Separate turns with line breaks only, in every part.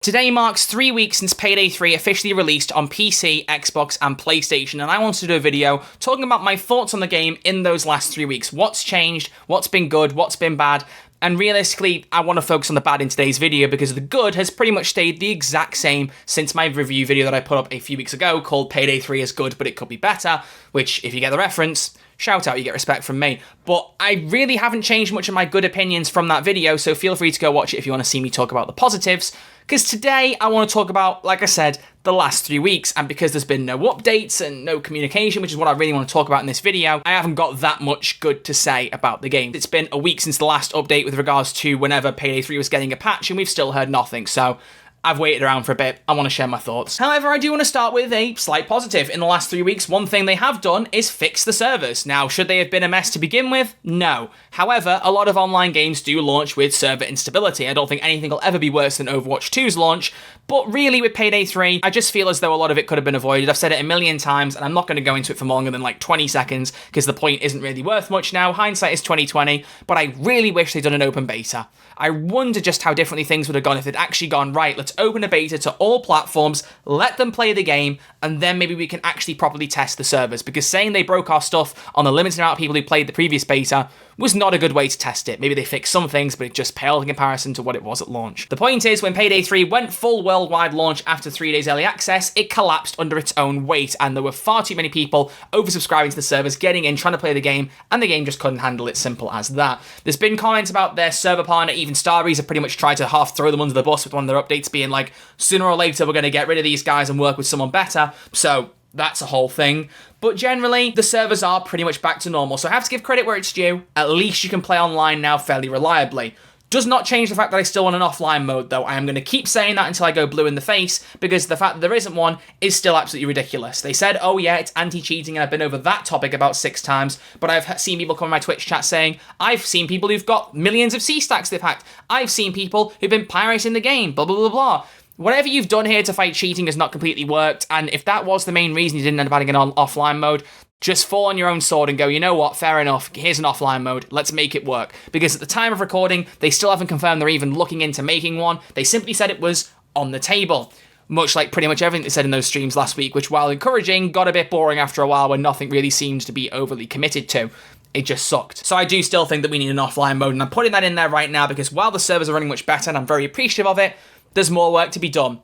Today marks 3 weeks since Payday 3 officially released on PC, Xbox, and PlayStation, and I wanted to do a video talking about my thoughts on the game in those last 3 weeks. What's changed, what's been good, what's been bad, and realistically, I want to focus on the bad in today's video because the good has pretty much stayed the exact same since my review video that I put up a few weeks ago called Payday 3 is good, but it could be better, which, if you get the reference, shout out, you get respect from me. But I really haven't changed much of my good opinions from that video, so feel free to go watch it if you want to see me talk about the positives. Because today I want to talk about, like I said, the last 3 weeks, and because there's been no updates and no communication, which is what I really want to talk about in this video, I haven't got that much good to say about the game. It's been a week since the last update with regards to whenever Payday 3 was getting a patch, and we've still heard nothing, so I've waited around for a bit. I want to share my thoughts. However, I do want to start with a slight positive. In the last 3 weeks, one thing they have done is fix the servers. Now, should they have been a mess to begin with? No. However, a lot of online games do launch with server instability. I don't think anything will ever be worse than Overwatch 2's launch, but really with Payday 3, I just feel as though a lot of it could have been avoided. I've said it a million times, and I'm not going to go into it for longer than like 20 seconds, because the point isn't really worth much now. Hindsight is 2020, but I really wish they'd done an open beta. I wonder just how differently things would have gone if they'd actually gone, right, let's open a beta to all platforms, let them play the game, and then maybe we can actually properly test the servers, because saying they broke our stuff on the limited amount of people who played the previous beta was not a good way to test it. Maybe they fixed some things, but it just paled in comparison to what it was at launch. The point is, when Payday 3 went full worldwide launch after 3 days early access, it collapsed under its own weight, and there were far too many people oversubscribing to the servers, getting in, trying to play the game, and the game just couldn't handle it, simple as that. There's been comments about their server partner, even Starbreeze have pretty much tried to half throw them under the bus with one of their updates being like, sooner or later we're going to get rid of these guys and work with someone better, so that's a whole thing. But generally, the servers are pretty much back to normal, so I have to give credit where it's due. At least you can play online now fairly reliably. Does not change the fact that I still want an offline mode, though. I am going to keep saying that until I go blue in the face, because the fact that there isn't one is still absolutely ridiculous. They said, oh yeah, it's anti-cheating, and I've been over that topic about 6 times, but I've seen people come in my Twitch chat saying, I've seen people who've got millions of C-stacks they've hacked. I've seen people who've been pirating the game, blah, blah, blah, blah. Whatever you've done here to fight cheating has not completely worked, and if that was the main reason you didn't end up adding an offline mode, just fall on your own sword and go, you know what, fair enough, here's an offline mode, let's make it work. Because at the time of recording, they still haven't confirmed they're even looking into making one. They simply said it was on the table. Much like pretty much everything they said in those streams last week, which, while encouraging, got a bit boring after a while when nothing really seemed to be overly committed to. It just sucked. So I do still think that we need an offline mode, and I'm putting that in there right now because while the servers are running much better and I'm very appreciative of it, there's more work to be done.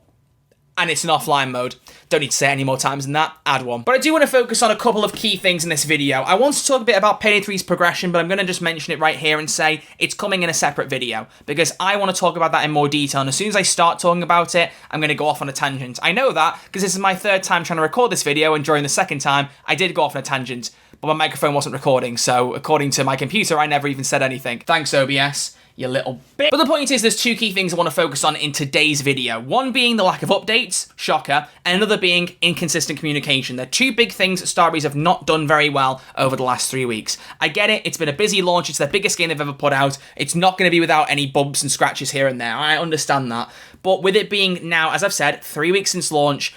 And it's an offline mode. Don't need to say it any more times than that, add one. But I do want to focus on a couple of key things in this video. I want to talk a bit about Payday 3's progression, but I'm going to just mention it right here and say it's coming in a separate video, because I want to talk about that in more detail, and as soon as I start talking about it, I'm going to go off on a tangent. I know that, because this is my 3rd time trying to record this video, and during the 2nd time, I did go off on a tangent, but my microphone wasn't recording, so according to my computer, I never even said anything. Thanks, OBS. You little bit. But the point is, there's 2 key things I want to focus on in today's video. One being the lack of updates, shocker, and another being inconsistent communication. They're 2 big things that Starbreeze have not done very well over the last 3 weeks. I get it, it's been a busy launch, it's their biggest game they've ever put out, it's not going to be without any bumps and scratches here and there, I understand that. But with it being now, as I've said, 3 weeks since launch,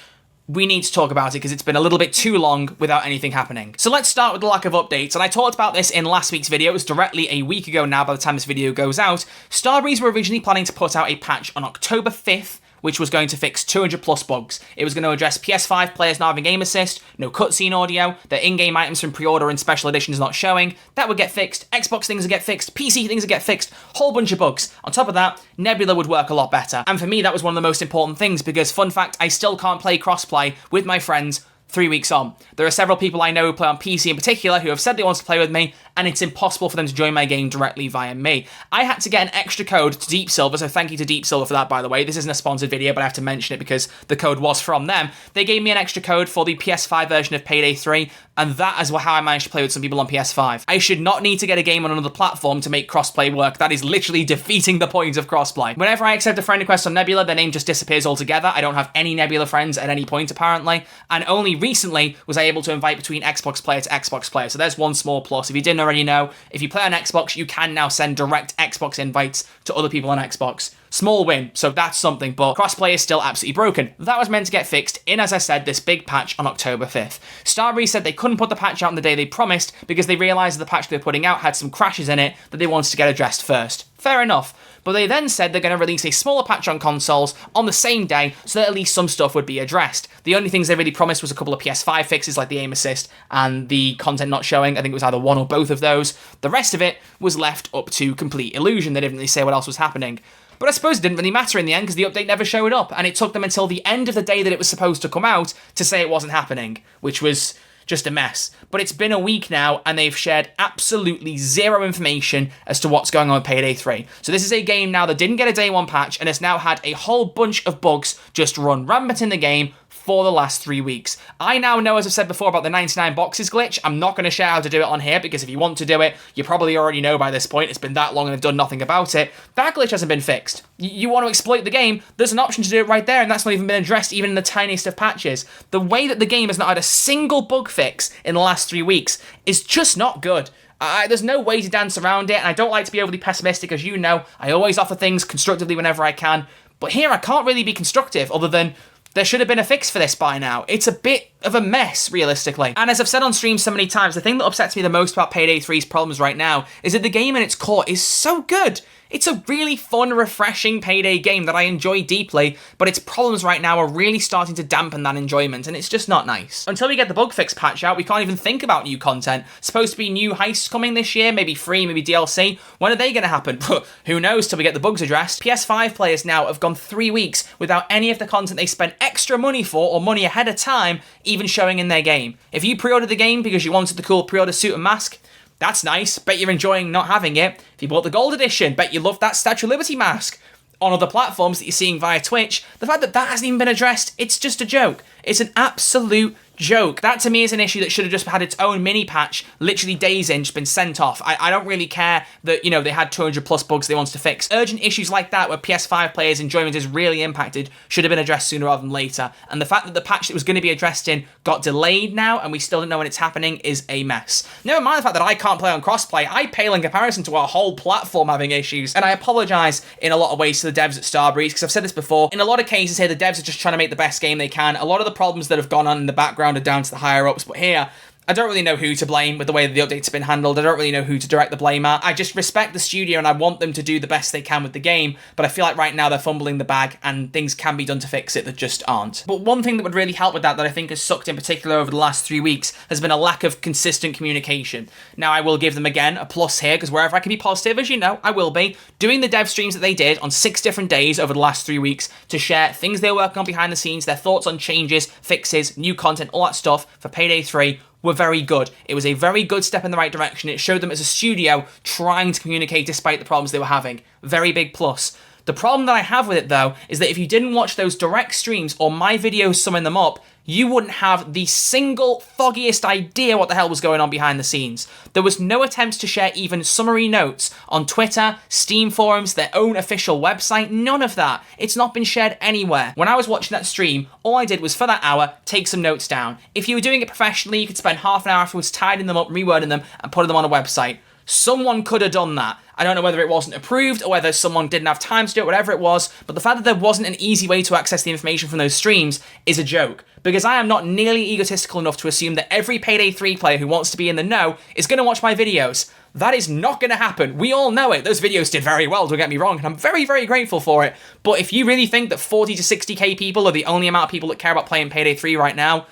we need to talk about it because it's been a little bit too long without anything happening. So let's start with the lack of updates, and I talked about this in last week's video. It was directly a week ago now by the time this video goes out. Starbreeze were originally planning to put out a patch on October 5th, which was going to fix 200 plus bugs. It was going to address PS5 players not having aim assist, no cutscene audio, their in-game items from pre-order and special editions not showing. That would get fixed, Xbox things would get fixed, PC things would get fixed, whole bunch of bugs. On top of that, Nebula would work a lot better. And for me, that was one of the most important things, because fun fact, I still can't play crossplay with my friends 3 weeks on. There are several people I know who play on PC in particular who have said they want to play with me, and it's impossible for them to join my game directly via me. I had to get an extra code to Deep Silver, so thank you to Deep Silver for that, by the way. This isn't a sponsored video, but I have to mention it because the code was from them. They gave me an extra code for the PS5 version of Payday 3, and that is how I managed to play with some people on PS5. I should not need to get a game on another platform to make crossplay work. That is literally defeating the point of crossplay. Whenever I accept a friend request on Nebula, their name just disappears altogether. I don't have any Nebula friends at any point, apparently, and only recently was I able to invite between Xbox player to Xbox player, so there's one small plus. If you didn't already know, if you play on Xbox, you can now send direct Xbox invites to other people on Xbox. Small win, so that's something, but crossplay is still absolutely broken. That was meant to get fixed in, as I said, this big patch on October 5th. Starbreeze said they couldn't put the patch out on the day they promised because they realised the patch they were putting out had some crashes in it that they wanted to get addressed first. Fair enough. but they then said they're going to release a smaller patch on consoles on the same day so that at least some stuff would be addressed. The only things they really promised was a couple of PS5 fixes like the aim assist and the content not showing. I think it was either one or both of those. The rest of it was left up to complete illusion. They didn't really say what else was happening. But I suppose it didn't really matter in the end because the update never showed up, and it took them until the end of the day that it was supposed to come out to say it wasn't happening, which was just a mess. But it's been a week now, and they've shared absolutely zero information as to what's going on with Payday 3. So this is a game now that didn't get a day one patch, and has now had a whole bunch of bugs just run rampant in the game for the last 3 weeks. I now know, as I've said before, about the 99 boxes glitch. I'm not going to share how to do it on here, because if you want to do it, you probably already know by this point. It's been that long and they've done nothing about it. That glitch hasn't been fixed. You want to exploit the game, there's an option to do it right there, and that's not even been addressed even in the tiniest of patches. The way that the game has not had a single bug fix in the last 3 weeks is just not good. There's no way to dance around it, and I don't like to be overly pessimistic, as you know. I always offer things constructively whenever I can, but here I can't really be constructive other than there should have been a fix for this by now. It's a bit of a mess, realistically. And as I've said on stream so many times, the thing that upsets me the most about Payday 3's problems right now is that the game in its core is so good. It's a really fun, refreshing Payday game that I enjoy deeply, but its problems right now are really starting to dampen that enjoyment, and it's just not nice. Until we get the bug fix patch out, we can't even think about new content. Supposed to be new heists coming this year, maybe free, maybe DLC. When are they going to happen? Who knows till we get the bugs addressed. PS5 players now have gone 3 weeks without any of the content they spent extra money for, or money ahead of time, even showing in their game. If you pre-ordered the game because you wanted the cool pre-order suit and mask, that's nice. Bet you're enjoying not having it. If you bought the gold edition, bet you love that Statue of Liberty mask. On other platforms that you're seeing via Twitch, the fact that that hasn't even been addressed, it's just a joke. It's an absolute joke. That to me is an issue that should have just had its own mini patch, literally days in, just been sent off. I don't really care that, you know, they had 200 plus bugs they wanted to fix. Urgent issues like that, where PS5 players' enjoyment is really impacted, should have been addressed sooner rather than later. And the fact that the patch that was going to be addressed in got delayed now, and we still don't know when it's happening, is a mess. Never mind the fact that I can't play on crossplay, I pale in comparison to our whole platform having issues. And I apologise in a lot of ways to the devs at Starbreeze, because I've said this before, in a lot of cases here, the devs are just trying to make the best game they can. A lot of the problems that have gone on in the background are down to the higher ups, but here I don't really know who to blame with the way that the updates have been handled. I don't really know who to direct the blame at. I just respect the studio and I want them to do the best they can with the game, but I feel like right now they're fumbling the bag and things can be done to fix it that just aren't. But one thing that would really help with that I think has sucked in particular over the last 3 weeks has been a lack of consistent communication. Now I will give them again a plus here, because wherever I can be positive, as you know, I will be. Doing the dev streams that they did on 6 different days over the last 3 weeks to share things they were working on behind the scenes, their thoughts on changes, fixes, new content, all that stuff for Payday 3 were very good. It was a very good step in the right direction. It showed them as a studio trying to communicate despite the problems they were having. Very big plus. The problem that I have with it, though, is that if you didn't watch those direct streams or my videos summing them up, you wouldn't have the single foggiest idea what the hell was going on behind the scenes. There was no attempts to share even summary notes on Twitter, Steam forums, their own official website, none of that. It's not been shared anywhere. When I was watching that stream, all I did was, for that hour, take some notes down. If you were doing it professionally, you could spend half an hour afterwards tidying them up, rewording them, and putting them on a website. Someone could have done that. I don't know whether it wasn't approved or whether someone didn't have time to do it, whatever it was, but the fact that there wasn't an easy way to access the information from those streams is a joke. Because I am not nearly egotistical enough to assume that every Payday 3 player who wants to be in the know is going to watch my videos. That is not going to happen. We all know it. Those videos did very well, don't get me wrong, and I'm very, very grateful for it. But if you really think that 40 to 60k people are the only amount of people that care about playing Payday 3 right now,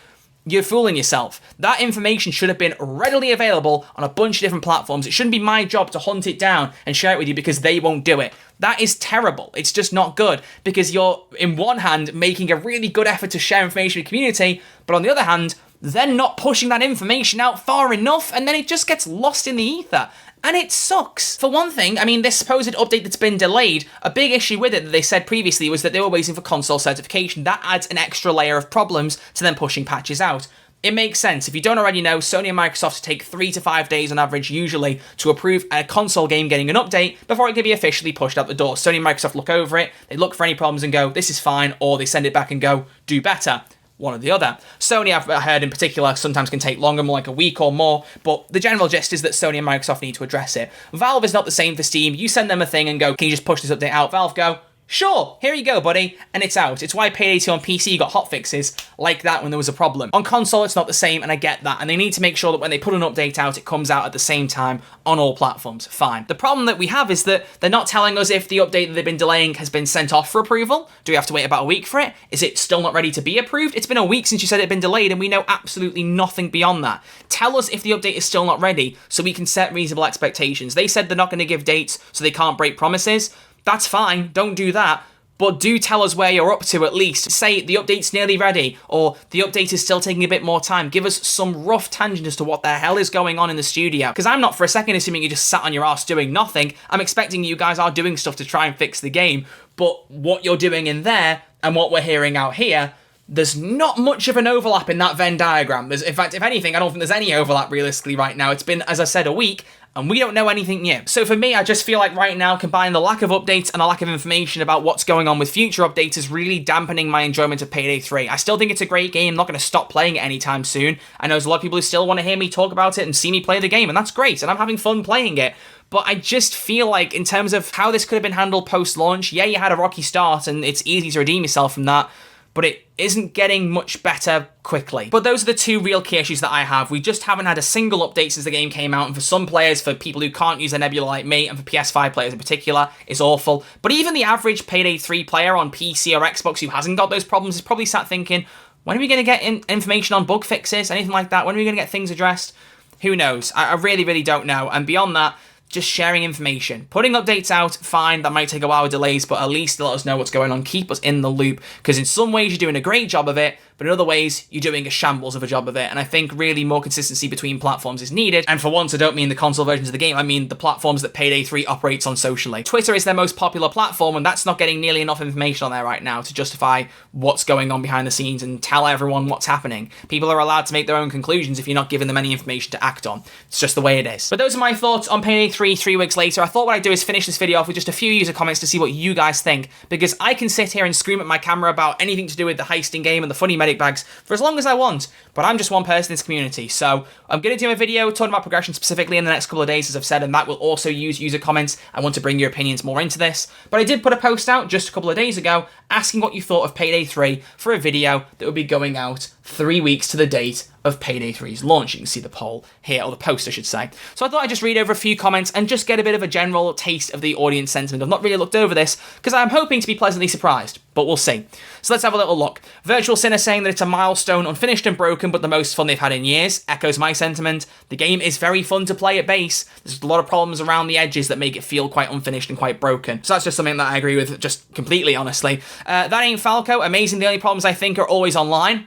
you're fooling yourself. That information should have been readily available on a bunch of different platforms. It shouldn't be my job to hunt it down and share it with you because they won't do it. That is terrible. It's just not good, because you're, in one hand, making a really good effort to share information with the community, but on the other hand, then not pushing that information out far enough, and then it just gets lost in the ether. And it sucks. For one thing, I mean, this supposed update that's been delayed, a big issue with it that they said previously was that they were waiting for console certification. That adds an extra layer of problems to them pushing patches out. It makes sense. If you don't already know, Sony and Microsoft take 3 to 5 days on average usually to approve a console game getting an update before it can be officially pushed out the door. Sony and Microsoft look over it, they look for any problems and go, this is fine, or they send it back and go, do better. One or the other. Sony, I've heard in particular, sometimes can take longer, more like a week or more, but the general gist is that Sony and Microsoft need to address it. Valve is not the same for Steam. You send them a thing and go, can you just push this update out? Valve go, Sure, here you go, buddy, and it's out. It's why Payday 2 on PC got hotfixes like that when there was a problem. On console, it's not the same, and I get that, and they need to make sure that when they put an update out, it comes out at the same time on all platforms. Fine. The problem that we have is that they're not telling us if the update that they've been delaying has been sent off for approval. Do we have to wait about a week for it? Is it still not ready to be approved? It's been a week since you said it had been delayed, and we know absolutely nothing beyond that. Tell us if the update is still not ready so we can set reasonable expectations. They said they're not going to give dates so they can't break promises. That's fine, don't do that, but do tell us where you're up to at least. Say the update's nearly ready, or the update is still taking a bit more time. Give us some rough tangent as to what the hell is going on in the studio. Because I'm not for a second assuming you just sat on your ass doing nothing. I'm expecting you guys are doing stuff to try and fix the game, but what you're doing in there, and what we're hearing out here, there's not much of an overlap in that Venn diagram. In fact, if anything, I don't think there's any overlap realistically right now. It's been, as I said, a week, and we don't know anything new. So for me, I just feel like right now, combining the lack of updates and the lack of information about what's going on with future updates is really dampening my enjoyment of Payday 3. I still think it's a great game. I'm not going to stop playing it anytime soon. I know there's a lot of people who still want to hear me talk about it and see me play the game, and that's great, and I'm having fun playing it. But I just feel like, in terms of how this could have been handled post-launch, yeah, you had a rocky start, and it's easy to redeem yourself from that, but it isn't getting much better quickly. But those are the two real key issues that I have. We just haven't had a single update since the game came out, and for some players, for people who can't use a Nebula like me, and for PS5 players in particular, it's awful. But even the average Payday 3 player on PC or Xbox who hasn't got those problems is probably sat thinking, when are we going to get information on bug fixes, anything like that? When are we going to get things addressed? Who knows? I really, really don't know. And beyond that, just sharing information. Putting updates out, fine, that might take a while with delays, but at least let us know what's going on, keep us in the loop, because in some ways you're doing a great job of it, but in other ways you're doing a shambles of a job of it, and I think really more consistency between platforms is needed, and for once I don't mean the console versions of the game, I mean the platforms that Payday 3 operates on socially. Twitter is their most popular platform, and that's not getting nearly enough information on there right now to justify what's going on behind the scenes and tell everyone what's happening. People are allowed to make their own conclusions if you're not giving them any information to act on. It's just the way it is. But those are my thoughts on Payday 3 weeks later. I thought what I'd do is finish this video off with just a few user comments to see what you guys think, because I can sit here and scream at my camera about anything to do with the heisting game and the funny medic bags for as long as I want, but I'm just one person in this community, so I'm going to do a video talking about progression specifically in the next couple of days, as I've said, and that will also use user comments. I want to bring your opinions more into this, but I did put a post out just a couple of days ago asking what you thought of Payday 3 for a video that would be going out 3 weeks to the date of Payday 3's launch. You can see the poll here, or the post I should say. So I thought I'd just read over a few comments and just get a bit of a general taste of the audience sentiment. I've not really looked over this because I'm hoping to be pleasantly surprised, but we'll see. So let's have a little look. Virtual Sinner saying that it's a milestone, unfinished and broken, but the most fun they've had in years. Echoes my sentiment. The game is very fun to play at base. There's a lot of problems around the edges that make it feel quite unfinished and quite broken. So that's just something that I agree with, just completely, honestly. That ain't Falco. Amazing. The only problems I think are always online.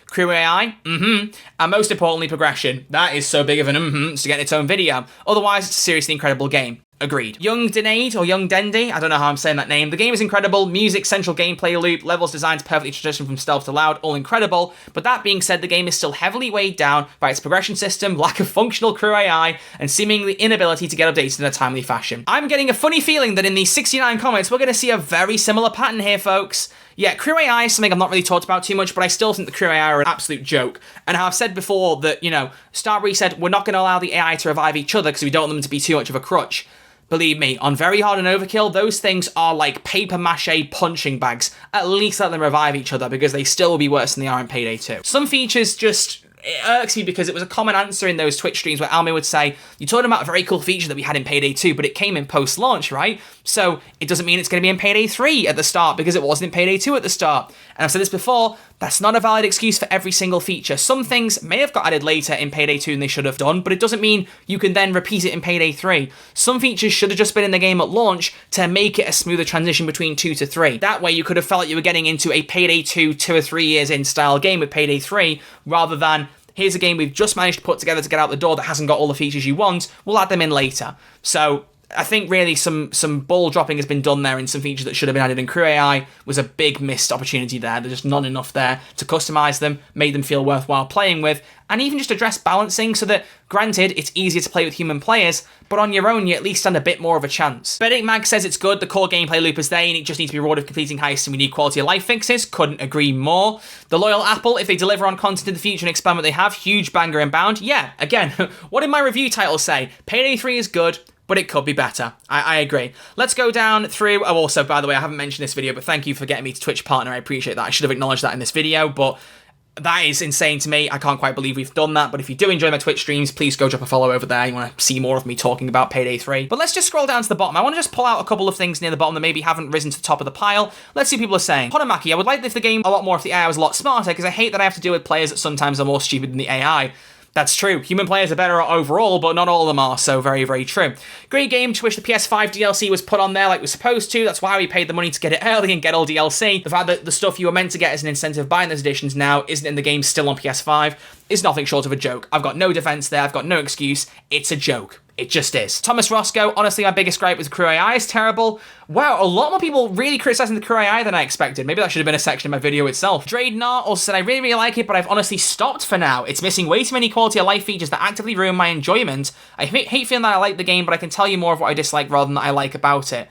Crew AI. And most importantly, progression. That is so big of an it's to get its own video. Otherwise, it's a seriously incredible game. Agreed. Young Denade, or Young Dendi, I don't know how I'm saying that name. The game is incredible. Music, central gameplay loop, levels designed perfectly transition from stealth to loud, all incredible. But that being said, the game is still heavily weighed down by its progression system, lack of functional crew AI, and seemingly inability to get updates in a timely fashion. I'm getting a funny feeling that in these 69 comments, we're going to see a very similar pattern here, folks. Yeah, crew AI is something I've not really talked about too much, but I still think the crew AI are an absolute joke. And I've said before that, Starbreeze said, we're not going to allow the AI to revive each other because we don't want them to be too much of a crutch. Believe me, on Very Hard and Overkill, those things are like paper mache punching bags. At least let them revive each other, because they still will be worse than they are in Payday 2. Some features just... It irks me because it was a common answer in those Twitch streams where Almi would say, you're talking about a very cool feature that we had in Payday 2, but it came in post-launch, right? So it doesn't mean it's going to be in Payday 3 at the start because it wasn't in Payday 2 at the start. And I've said this before, that's not a valid excuse for every single feature. Some things may have got added later in Payday 2 than they should have done, but it doesn't mean you can then repeat it in Payday 3. Some features should have just been in the game at launch to make it a smoother transition between 2 to 3. That way you could have felt like you were getting into a Payday 2 2 or 3 years in style game with Payday 3, rather than here's a game we've just managed to put together to get out the door that hasn't got all the features you want, we'll add them in later. So I think really some ball dropping has been done there in some features that should have been added, and Crew AI was a big missed opportunity there. There's just not enough there to customize them, made them feel worthwhile playing with, and even just address balancing so that, granted, it's easier to play with human players, but on your own you at least stand a bit more of a chance. Benedict Mag says it's good, the core gameplay loop is there, and it just needs to be rewarded with completing heists, and we need quality of life fixes. Couldn't agree more. The Loyal Apple, if they deliver on content in the future and expand what they have, huge banger inbound. Yeah, again, what did my review title say? Payday 3 is good, but it could be better. I agree. Let's go down through... Oh, also, by the way, I haven't mentioned this video, but thank you for getting me to Twitch partner. I appreciate that. I should have acknowledged that in this video, but that is insane to me. I can't quite believe we've done that, but if you do enjoy my Twitch streams, please go drop a follow over there. You want to see more of me talking about Payday 3. But let's just scroll down to the bottom. I want to just pull out a couple of things near the bottom that maybe haven't risen to the top of the pile. Let's see what people are saying. Ponomaki, I would like the game a lot more if the AI was a lot smarter, because I hate that I have to deal with players that sometimes are more stupid than the AI. That's true. Human players are better overall, but not all of them are, so very, very true. Great game. Just wish the PS5 DLC was put on there like it was supposed to. That's why we paid the money to get it early and get all DLC. The fact that the stuff you were meant to get as an incentive buying those editions now isn't in the game still on PS5 is nothing short of a joke. I've got no defense there. I've got no excuse. It's a joke. It just is. Thomas Roscoe, honestly, my biggest gripe with the crew AI is terrible. Wow, a lot more people really criticizing the crew AI than I expected. Maybe that should have been a section in my video itself. Dradenar also said, I really, really like it, but I've honestly stopped for now. It's missing way too many quality of life features that actively ruin my enjoyment. I hate feeling that I like the game, but I can tell you more of what I dislike rather than that I like about it.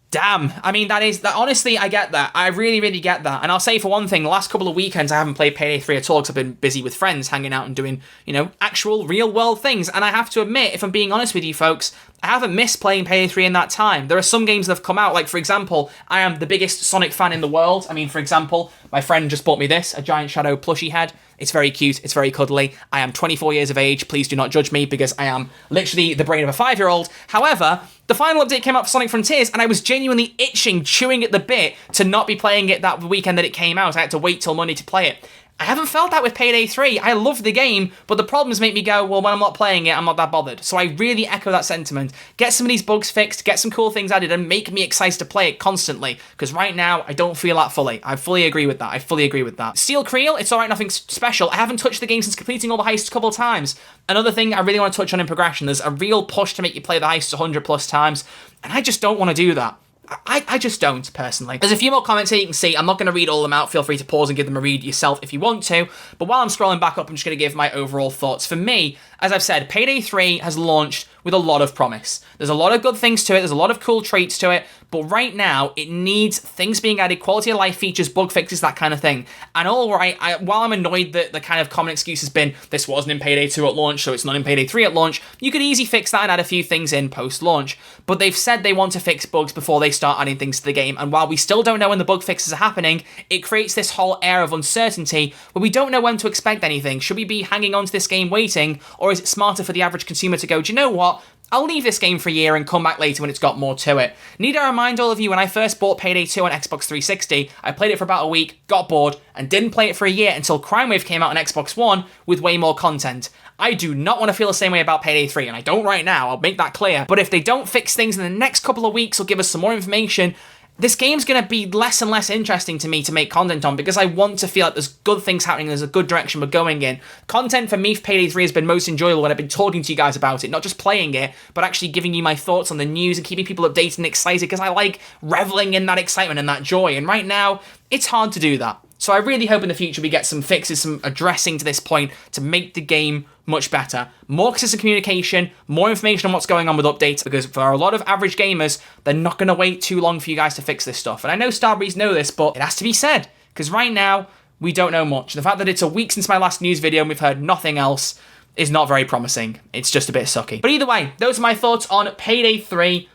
Damn. I mean, honestly, I get that. I really, really get that. And I'll say for one thing, the last couple of weekends, I haven't played Payday 3 at all because I've been busy with friends, hanging out and doing, you know, actual real world things. And I have to admit, if I'm being honest with you folks, I haven't missed playing Payday 3 in that time. There are some games that have come out, like, for example, I am the biggest Sonic fan in the world. I mean, for example, my friend just bought me this, a Giant Shadow plushie head. It's very cute. It's very cuddly. I am 24 years of age. Please do not judge me because I am literally the brain of a 5-year-old. However, the final update came out for Sonic Frontiers and I was genuinely itching, chewing at the bit to not be playing it that weekend that it came out. I had to wait till Monday to play it. I haven't felt that with Payday 3. I love the game, but the problems make me go, well, when I'm not playing it, I'm not that bothered. So I really echo that sentiment. Get some of these bugs fixed, get some cool things added, and make me excited to play it constantly. Because right now, I don't feel that fully. I fully agree with that. I fully agree with that. Steel Creel, it's alright, nothing special. I haven't touched the game since completing all the heists a couple of times. Another thing I really want to touch on in progression, there's a real push to make you play the heists 100 plus times, and I just don't want to do that. I just don't, personally. There's a few more comments here you can see. I'm not going to read all of them out. Feel free to pause and give them a read yourself if you want to. But while I'm scrolling back up, I'm just going to give my overall thoughts. For me, as I've said, Payday 3 has launched with a lot of promise. There's a lot of good things to it. There's a lot of cool traits to it. But right now, it needs things being added, quality of life features, bug fixes, that kind of thing. And all right, while I'm annoyed that the kind of common excuse has been, this wasn't in Payday 2 at launch, so it's not in Payday 3 at launch, you could easily fix that and add a few things in post-launch. But they've said they want to fix bugs before they start adding things to the game. And while we still don't know when the bug fixes are happening, it creates this whole air of uncertainty where we don't know when to expect anything. Should we be hanging on to this game waiting, or is it smarter for the average consumer to go, do you know what? I'll leave this game for a year and come back later when it's got more to it. Need I remind all of you, when I first bought Payday 2 on Xbox 360, I played it for about a week, got bored, and didn't play it for a year until Crime Wave came out on Xbox One with way more content. I do not want to feel the same way about Payday 3, and I don't right now, I'll make that clear. But if they don't fix things in the next couple of weeks or give us some more information, this game's going to be less and less interesting to me to make content on because I want to feel like there's good things happening, there's a good direction we're going in. Content for me for Payday 3 has been most enjoyable when I've been talking to you guys about it, not just playing it, but actually giving you my thoughts on the news and keeping people updated and excited because I like reveling in that excitement and that joy. And right now, it's hard to do that. So I really hope in the future we get some fixes, some addressing to this point to make the game much better. More consistent communication, more information on what's going on with updates, because for a lot of average gamers, they're not going to wait too long for you guys to fix this stuff. And I know Starbreeze know this, but it has to be said, because right now, we don't know much. The fact that it's a week since my last news video and we've heard nothing else is not very promising. It's just a bit sucky. But either way, those are my thoughts on Payday 3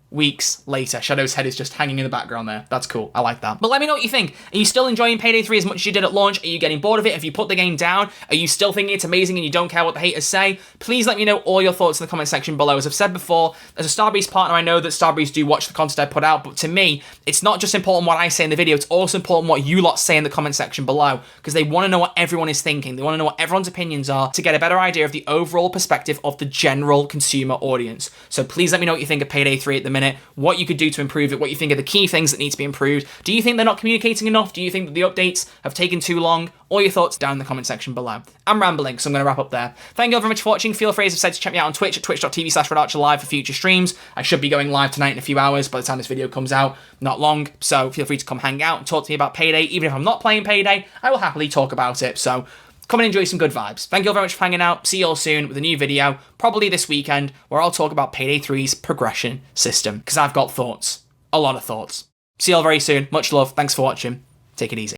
weeks later. Shadow's head is just hanging in the background there. That's cool. I like that. But let me know what you think. Are you still enjoying Payday 3 as much as you did at launch? Are you getting bored of it? Have you put the game down? Are you still thinking it's amazing and you don't care what the haters say? Please let me know all your thoughts in the comment section below. As I've said before, as a Starbreeze partner, I know that Starbreeze do watch the content I put out, but to me, it's not just important what I say in the video, it's also important what you lot say in the comment section below, because they want to know what everyone is thinking. They want to know what everyone's opinions are to get a better idea of the overall perspective of the general consumer audience. So please let me know what you think of Payday 3 at the minute, what you could do to improve it, what you think are the key things that need to be improved. Do you think they're not communicating enough? Do you think that the updates have taken too long? All your thoughts down in the comment section below. I'm rambling, so I'm going to wrap up there. Thank you all very much for watching. Feel free, as I've said, to check me out on Twitch at twitch.tv/redarcherlive for future streams. I should be going live tonight in a few hours by the time this video comes out. Not long, so feel free to come hang out and talk to me about Payday. Even if I'm not playing Payday, I will happily talk about it, so come and enjoy some good vibes. Thank you all very much for hanging out. See you all soon with a new video, probably this weekend, where I'll talk about Payday 3's progression system, because I've got thoughts. A lot of thoughts. See you all very soon. Much love. Thanks for watching. Take it easy.